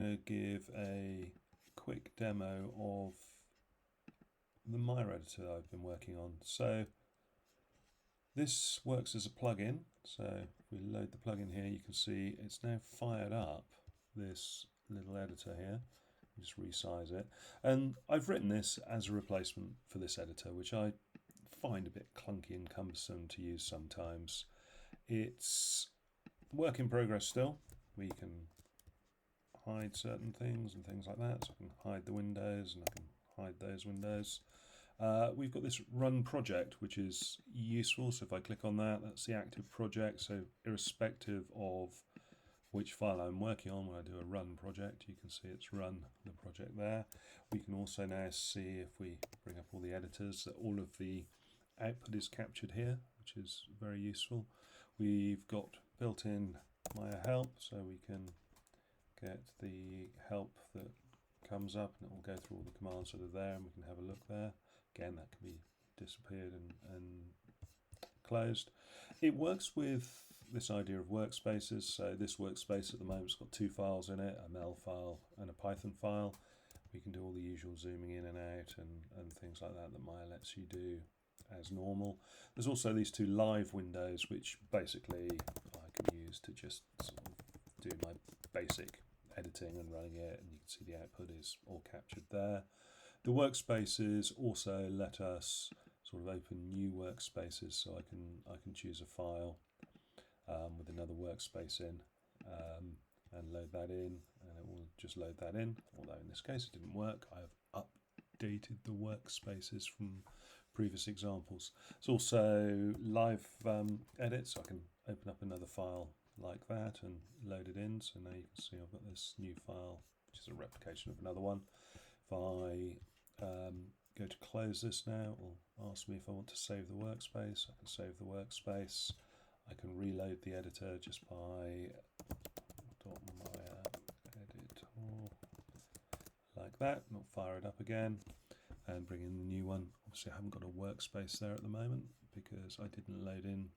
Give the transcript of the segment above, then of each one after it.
going to give a quick demo of the Maya editor I've been working on. So this works as a plugin. So if we load the plugin here, you can see it's now fired up this little editor here. Just resize it. And I've written this as a replacement for this editor, which I find a bit clunky and cumbersome to use sometimes. It's work in progress still. We can hide certain things and things like that. So I can hide the windows and I can hide those windows. We've got this run project, which is useful. So if I click on that, that's the active project. So irrespective of which file I'm working on, when I do a run project, you can see it's run the project there. We can also now see, if we bring up all the editors, that all of the output is captured here, which is very useful. We've got built-in Maya help, so we can get the help that comes up and it will go through all the commands that are there, and we can have a look there. Again, that can be disappeared and closed. It works with this idea of workspaces. So this workspace at the moment has got two files in it, a Mel file and a Python file. We can do all the usual zooming in and out and things like that Maya lets you do as normal. There's also these two live windows, which basically I can use to just sort of do my basic editing and running it, and you can see the output is all captured there. The workspaces also let us sort of open new workspaces, so I can choose a file with another workspace in and load that in, and it will just load that in, although in this case it didn't work. I have updated the workspaces from previous examples. It's also live edit, so I can open up another file like that and load it in. So now you can see I've got this new file, which is a replication of another one. If I go to close this now, it will ask me if I want to save the workspace. I can save the workspace. I can reload the editor just by .maya editor like that, not fire it up again, and bring in the new one. Obviously I haven't got a workspace there at the moment because I didn't load in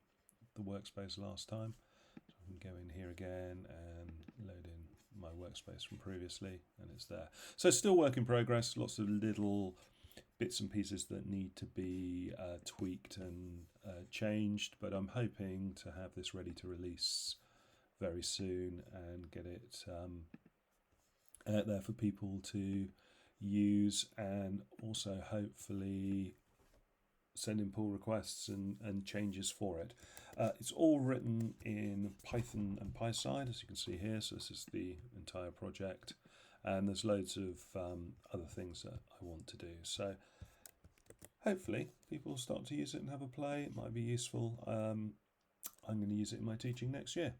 the workspace last time. So I can go in here again and load in my workspace from previously, and it's there. So still work in progress, lots of little bits and pieces that need to be tweaked and changed, but I'm hoping to have this ready to release very soon and get it out there for people to use, and also hopefully send in pull requests and changes for it. It's all written in Python and PySide, as you can see here, so this is the entire project, and there's loads of other things that I want to do. So hopefully people will start to use it and have a play. It might be useful. I'm going to use it in my teaching next year.